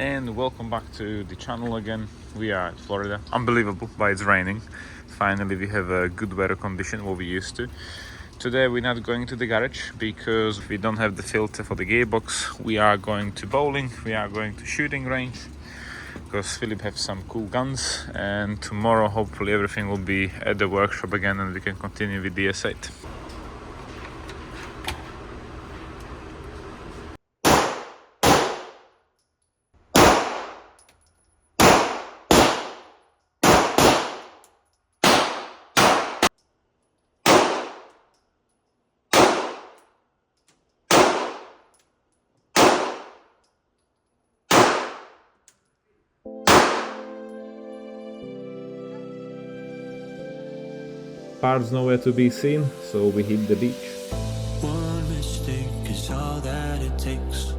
and welcome back to the channel again. We are at Florida. Unbelievable, but it's raining. Finally we have a good weather condition, what we used to. Today we're not going to the garage because we don't have the filter for the gearbox. We are going to bowling, we are going to shooting range because Philip has some cool guns, and tomorrow hopefully everything will be at the workshop again and we can continue with the S8. Parts nowhere to be seen, so we hit the beach. One mistake is all that it takes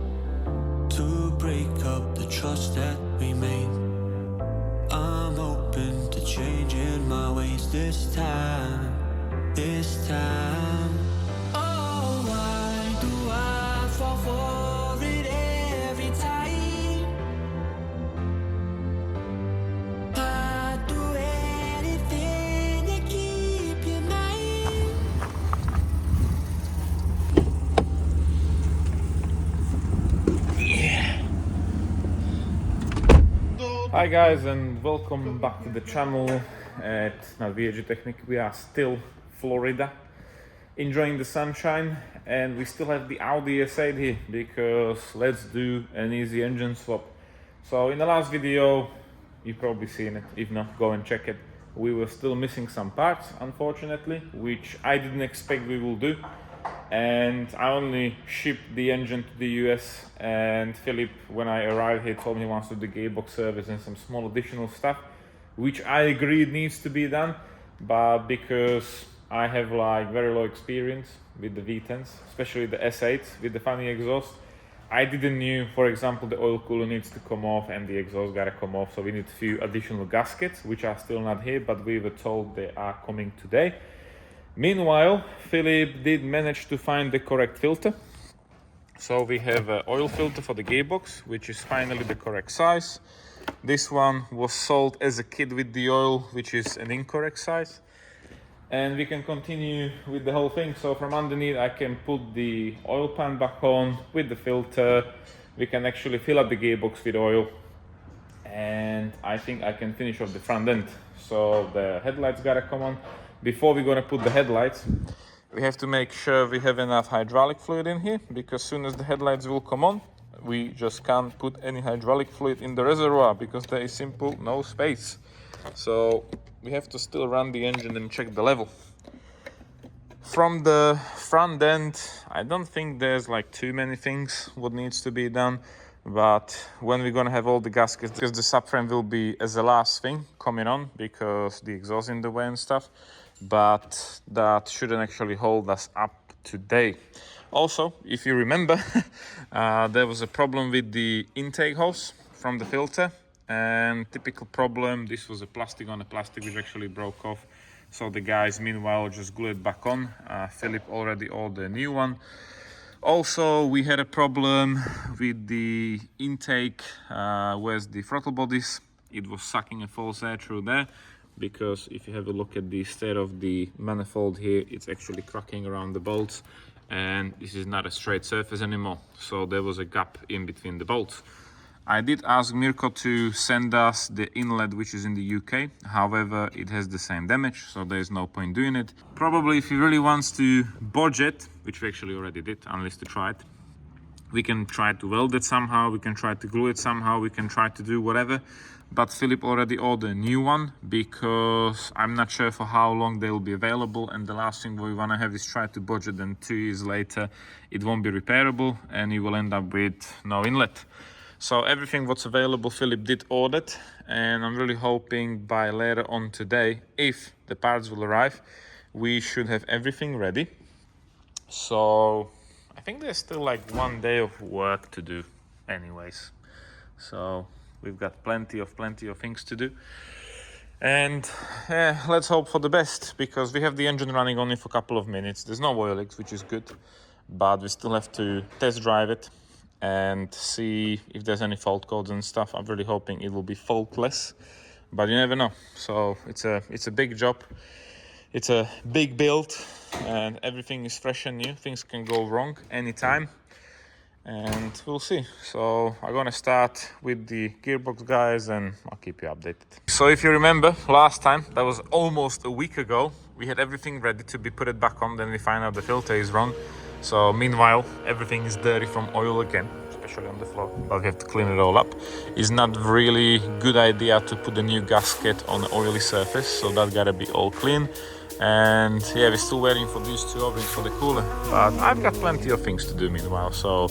to break up the trust that we made. I'm open to changing my ways this time. Oh, why do I fall for it every time? I'd do anything to keep you mine. Hi guys, and welcome back to the channel at Navigator Technique. We are still Florida, enjoying the sunshine, and we still have the Audi S8 here because let's do an easy engine swap. So in the last video, you've probably seen it. If not, go and check it. We were still missing some parts, unfortunately, which I didn't expect we will do. And I only shipped the engine to the US, and Philip, when I arrived here, told me he wants to do the gearbox service and some small additional stuff, which I agreed needs to be done. But because I have like very low experience with the V10s, especially the S8s with the funny exhaust, I didn't knew, for example, the oil cooler needs to come off and the exhaust gotta come off, so we need a few additional gaskets, which are still not here, but we were told they are coming today. Meanwhile, Philip did manage to find the correct filter. So we have an oil filter for the gearbox, which is finally the correct size. This one was sold as a kit with the oil, which is an incorrect size. And we can continue with the whole thing. So from underneath I can put the oil pan back on with the filter. We can actually fill up the gearbox with oil. And I think I can finish off the front end. So the headlights gotta come on. Before we're gonna put the headlights, we have to make sure we have enough hydraulic fluid in here, because as soon as the headlights will come on, we just can't put any hydraulic fluid in the reservoir because there is simple no space. So we have to still run the engine and check the level. From the front end, I don't think there's like too many things what needs to be done, but when we're gonna have all the gaskets, because the subframe will be as the last thing coming on because the exhaust in the way and stuff, but that shouldn't actually hold us up today. Also, if you remember, there was a problem with the intake hose from the filter, and typical problem, this was a plastic on a plastic which actually broke off. So the guys meanwhile just glued it back on. Philip already ordered a new one. Also, we had a problem with the intake, where's the throttle bodies. It was sucking a false air through there, because if you have a look at the state of the manifold here, it's actually cracking around the bolts, and this is not a straight surface anymore. So there was a gap in between the bolts. I did ask Mirko to send us the inlet, which is in the UK. However, it has the same damage, so there's no point doing it. Probably if he really wants to bodge it, which we actually already did, unless to try it, we can try to weld it somehow, we can try to glue it somehow, we can try to do whatever. But Philip already ordered a new one because I'm not sure for how long they will be available, and the last thing we want to have is try to bodge it, and 2 years later it won't be repairable and you will end up with no inlet. So everything what's available Philip did order it, and I'm really hoping by later on today, if the parts will arrive, we should have everything ready. So I think there's still like 1 day of work to do anyways. So we've got plenty of things to do. And let's hope for the best, because we have the engine running only for a couple of minutes. There's no oil leaks, which is good, but we still have to test drive it and see if there's any fault codes and stuff. I'm really hoping it will be faultless, but you never know. So it's a big job. It's a big build, and everything is fresh and new. Things can go wrong anytime, and we'll see. So I'm gonna start with the Gearbox guys, and I'll keep you updated. So if you remember last time, that was almost a week ago, we had everything ready to be put it back on, then we find out the filter is wrong. So meanwhile, everything is dirty from oil again, especially on the floor, but we have to clean it all up. It's not really good idea to put a new gasket on an oily surface, so that gotta be all clean. And yeah, we're still waiting for these two O-rings for the cooler, but I've got plenty of things to do meanwhile, so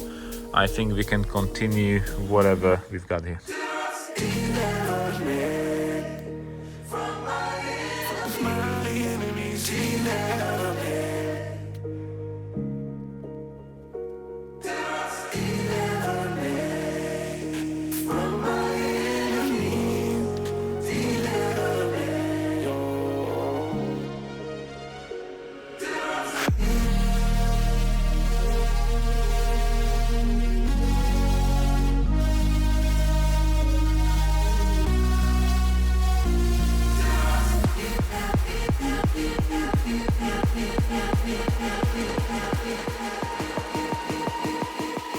I think we can continue whatever we've got here.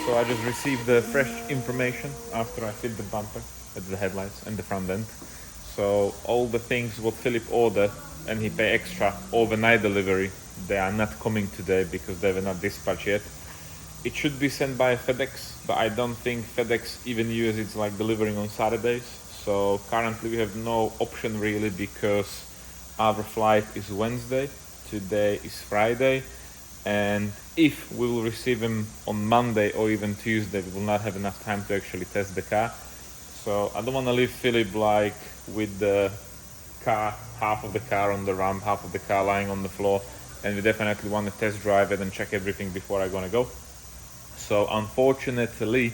So I just received the fresh information after I fit the bumper, the headlights and the front end. So all the things what Philip ordered and he pay extra overnight delivery, they are not coming today because they were not dispatched yet. It should be sent by FedEx, but I don't think FedEx even uses it's like delivering on Saturdays. So currently we have no option really because our flight is Wednesday, today is Friday, and if we will receive him on Monday or even Tuesday, we will not have enough time to actually test the car. So I don't want to leave Philip like with the car, half of the car on the ramp, half of the car lying on the floor, and we definitely want to test drive it and check everything before I'm gonna go. So unfortunately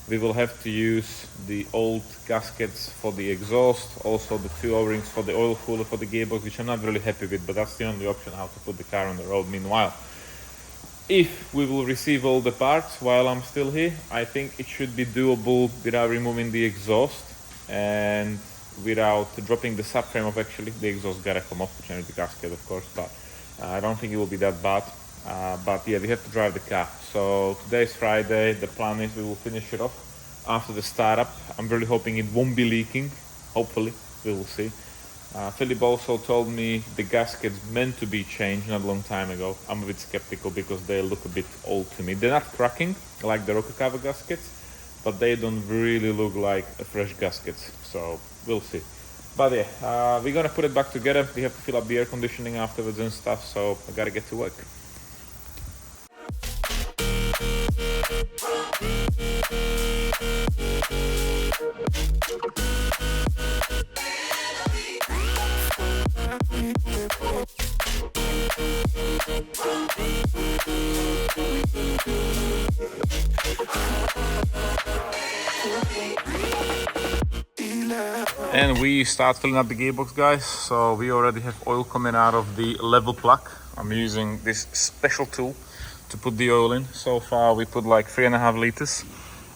we will have to use the old gaskets for the exhaust, also the two O-rings for the oil cooler for the gearbox, which I'm not really happy with, but that's the only option how to put the car on the road meanwhile. If we will receive all the parts while I'm still here, I think it should be doable without removing the exhaust and without dropping the subframe of actually the exhaust gotta come off to change the gasket of course, but I don't think it will be that bad. But yeah, we have to drive the car. So today's Friday, the plan is we will finish it off after the startup. I'm really hoping it won't be leaking, hopefully, we will see. Philip also told me the gaskets meant to be changed not a long time ago. I'm a bit skeptical because they look a bit old to me. They're not cracking like the rocker cover gaskets, but they don't really look like a fresh gaskets, so we'll see. But yeah, we're gonna put it back together. We have to fill up the air conditioning afterwards and stuff, so I gotta get to work. And we start filling up the gearbox, guys. So we already have oil coming out of the level plug. I'm using this special tool to put the oil in. So far we put like 3.5 liters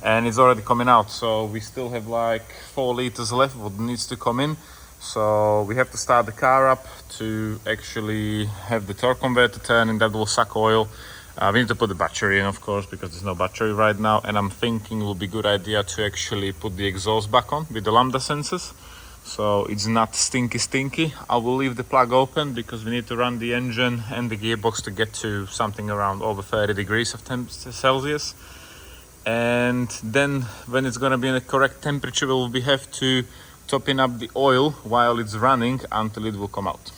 and it's already coming out. So we still have like 4 liters left what needs to come in. So we have to start the car up to actually have the torque converter turning. That will suck oil. We need to put the battery in, of course, because there's no battery right now. And I'm thinking it will be a good idea to actually put the exhaust back on with the lambda sensors, so it's not stinky. I will leave the plug open because we need to run the engine and the gearbox to get to something around over 30 degrees of Celsius. And then when it's going to be in the correct temperature, we'll have to topping up the oil while it's running until it will come out.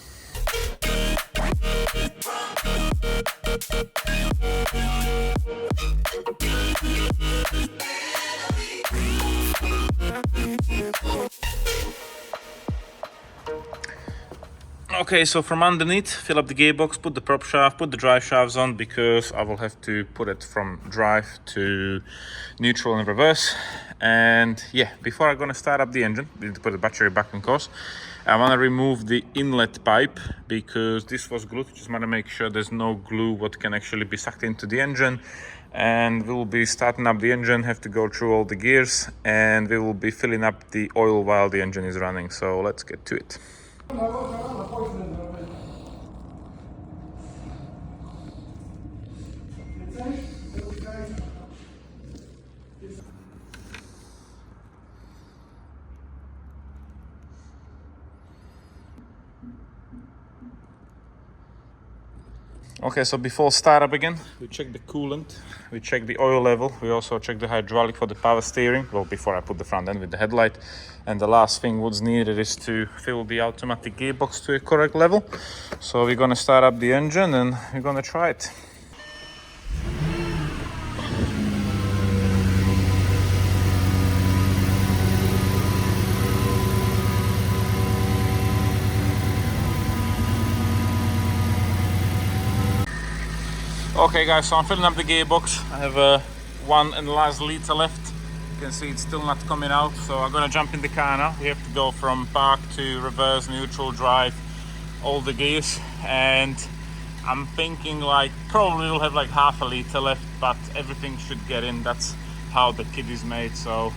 Okay, so from underneath, fill up the gearbox, put the prop shaft, put the drive shafts on because I will have to put it from drive to neutral and reverse. And yeah, before I'm gonna start up the engine, we need to put the battery back in course. I wanna remove the inlet pipe because this was glued. Just wanna make sure there's no glue what can actually be sucked into the engine. and we will be starting up the engine, have to go through all the gears, and we will be filling up the oil while the engine is running. So let's get to it. Okay, so before startup again, we check the coolant, we check the oil level, we also check the hydraulic for the power steering, well, before I put the front end with the headlight. And the last thing what's needed is to fill the automatic gearbox to a correct level. So we're gonna start up the engine and we're gonna try it. Okay guys, so I'm filling up the gearbox. I have 1 and last liter left. You can see it's still not coming out, so I'm gonna jump in the car now. We have to go from park to reverse, neutral, drive, all the gears, and I'm thinking like probably we'll have like half a liter left, but everything should get in. That's how the kit is made, so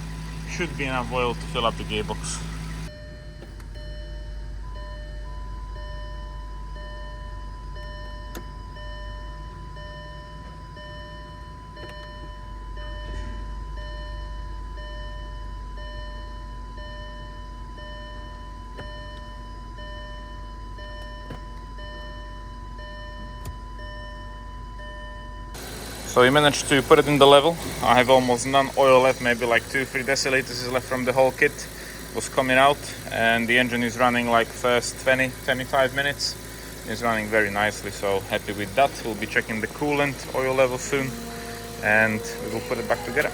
should be enough oil to fill up the gearbox. So we managed to put it in the level. I have almost none oil left, maybe like 2-3 deciliters is left from the whole kit. It was coming out, and the engine is running like first 20-25 minutes. It's running very nicely, so happy with that. We'll be checking the coolant oil level soon, and we will put it back together.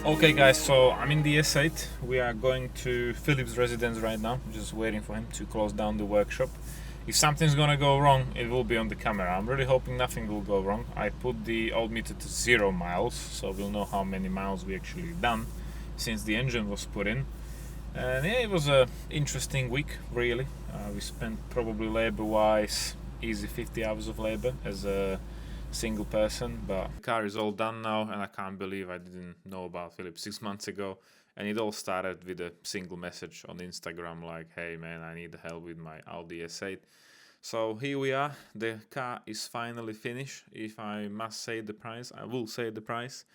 Okay guys, so I'm in the S8. We are going to Philip's residence right now, just waiting for him to close down the workshop. If something's gonna go wrong, it will be on the camera. I'm really hoping nothing will go wrong. I put the old meter to 0 miles, so we'll know how many miles we actually done since the engine was put in. And yeah, it was a interesting week, really. We spent probably labor-wise easy 50 hours of labor as a single person, but the car is all done now, and I can't believe I didn't know about Philip 6 months ago. And it all started with a single message on Instagram like, hey man, I need help with my Audi S8. So here we are, the car is finally finished. If I must say the price, I will say the price.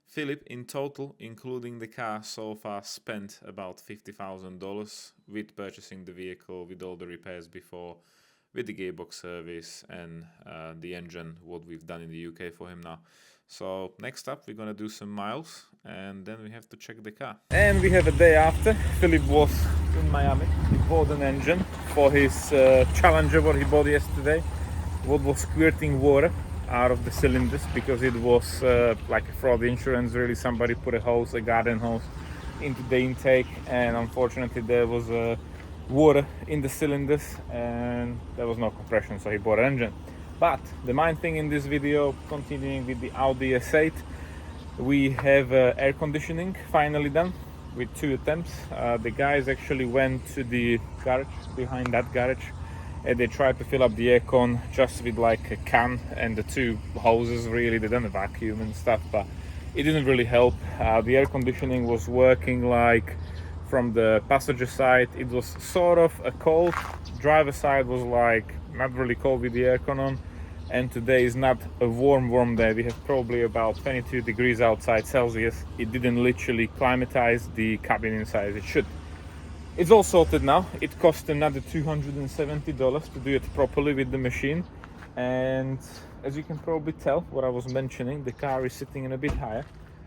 Philip in total, including the car, so far spent about $50,000 with purchasing the vehicle, with all the repairs before, with the gearbox service and the engine, what we've done in the UK for him now. So next up we're gonna do some miles, and then we have to check the car. And we have a day after. Philip was in Miami. He bought an engine for his Challenger, what he bought yesterday, what was squirting water out of the cylinders because it was like a fraud insurance. Really, somebody put a hose, a garden hose, into the intake, and unfortunately there was water in the cylinders and there was no compression, so he bought an engine. But the main thing in this video, continuing with the Audi S8, we have air conditioning finally done with 2 attempts. The guys actually went to the garage, behind that garage, and they tried to fill up the aircon just with like a can and the 2 hoses. Really, they done a vacuum and stuff, but it didn't really help. The air conditioning was working like From the passenger side, it was sort of a cold. Driver side was like not really cold with the aircon on. And today is not a warm day. We have probably about 22 degrees outside Celsius. It didn't literally climatize the cabin inside as it should. It's all sorted now. It cost another $270 to do it properly with the machine. And as you can probably tell, what I was mentioning, the car is sitting in a bit higher.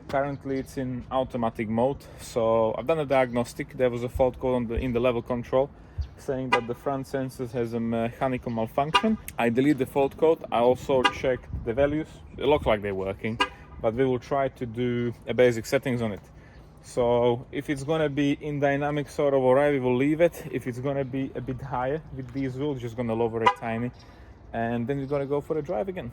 Currently it's in automatic mode. So I've done a diagnostic. There was a fault code in the level control saying that the front sensors has a mechanical malfunction. I delete the fault code. I also checked the values. It looks like they're working, but we will try to do a basic settings on it. So if it's gonna be in dynamic sort of alright, we will leave it. If it's gonna be a bit higher with these wheels, just gonna lower it tiny, and then we're gonna go for a drive again.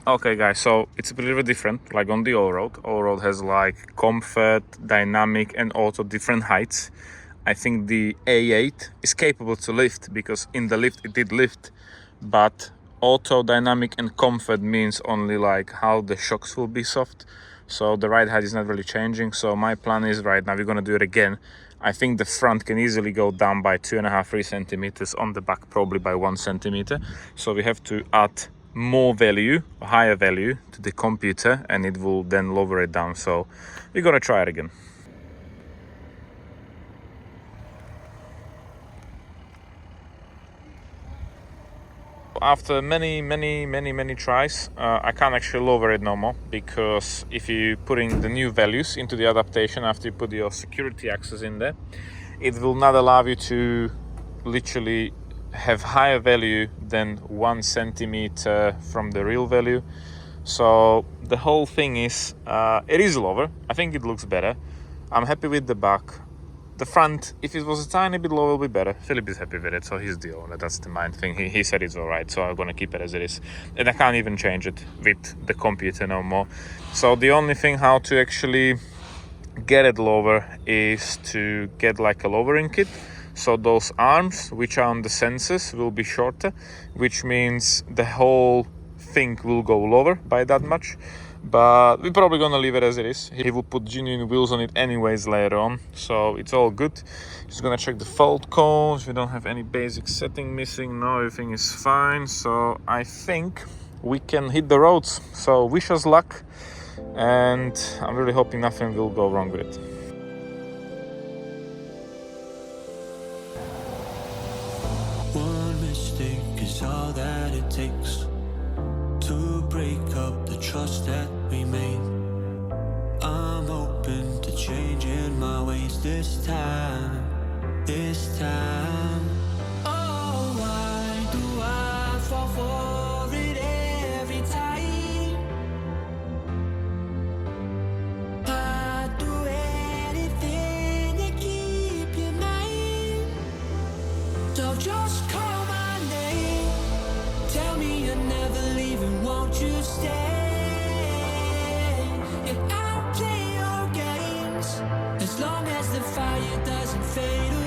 Okay guys, so it's a bit different, like on the all-road. All-road has like comfort, dynamic and auto different heights. I think the A8 is capable to lift because in the lift it did lift, but auto, dynamic and comfort means only like how the shocks will be soft. So the ride height is not really changing. So my plan is right now we're gonna do it again. I think the front can easily go down by 2.5-3 centimeters, on the back probably by 1 centimeter. So we have to add more value, higher value to the computer, and it will then lower it down. So we're gonna try it again. After many tries, I can't actually lower it no more, because if you putting the new values into the adaptation after you put your security access in there, it will not allow you to literally have higher value than 1 centimeter from the real value. So the whole thing is, it is lower. I think it looks better. I'm happy with the back. The front, if it was a tiny bit lower, will be better. Philip is happy with it, so he's the owner. That's the main thing. He said it's all right, so I'm gonna keep it as it is. And I can't even change it with the computer no more. So the only thing how to actually get it lower is to get like a lowering kit. So those arms, which are on the sensors, will be shorter, which means the whole thing will go lower by that much. But we're probably gonna leave it as it is. He will put genuine wheels on it anyways later on, so it's all good. Just gonna check the fault codes. We don't have any basic setting missing. No, everything is fine. So I think we can hit the roads. So wish us luck, and I'm really hoping nothing will go wrong with it. One mistake is all that it takes to break up the trust that we made. I'm open to changing my ways this time. Oh, why do I fall for it every time? I'd do anything to keep you mine. So just call my name, tell me you're never leaving, won't you stay? And I'll play your games as long as the fire doesn't fade away.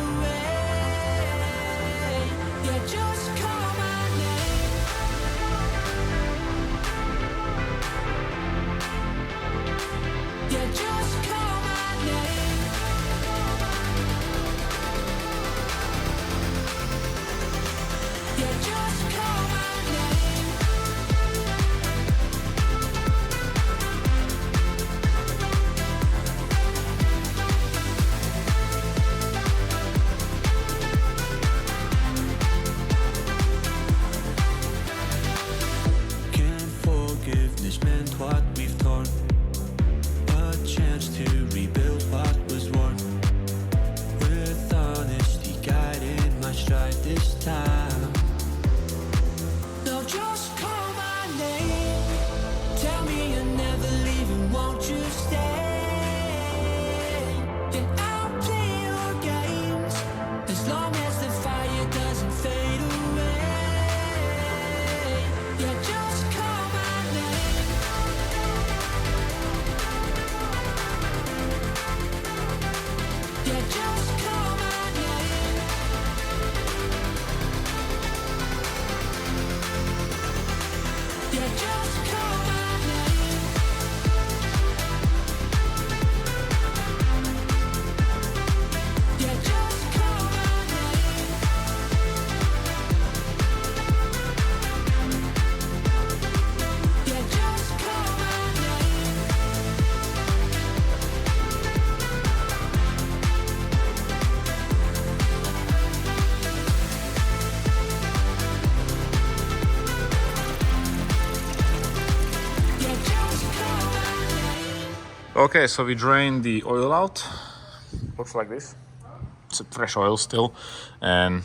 Okay, so we drained the oil out. Looks like this. It's fresh oil still, and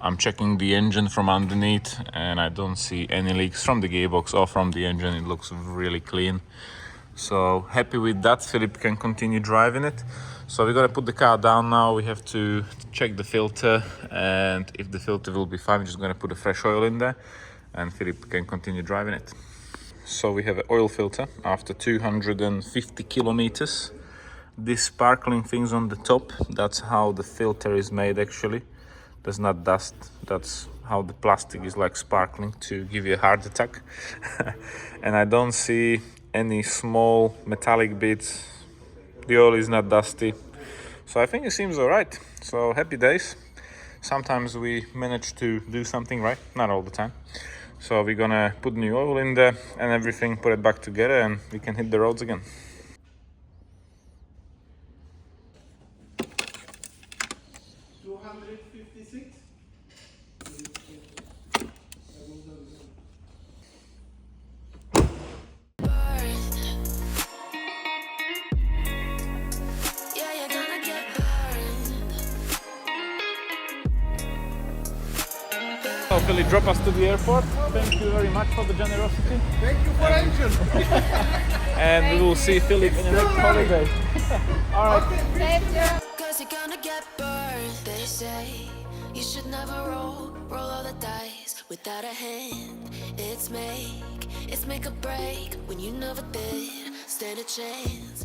I'm checking the engine from underneath, and I don't see any leaks from the gearbox or from the engine. It looks really clean. So happy with that. Philip can continue driving it. So we're gonna put the car down now. We have to check the filter, and if the filter will be fine, we're just gonna put a fresh oil in there, and Philip can continue driving it. So we have an oil filter after 250 kilometers. These sparkling things on the top, that's how the filter is made actually. There's not dust, that's how the plastic is like sparkling to give you a heart attack. And I don't see any small metallic bits. The oil is not dusty. So I think it seems all right. So happy days. Sometimes we manage to do something right, not all the time. So we're gonna put new oil in there and everything, put it back together, and we can hit the roads again. So Philip, drop us to the airport. Thank you very much for the generosity. Thank you for engine. And we will see Philip in the next holiday. All right. Cause you're gonna get burned. They say you should never roll all the dice without a hand. It's make or break when you never did stand a chance.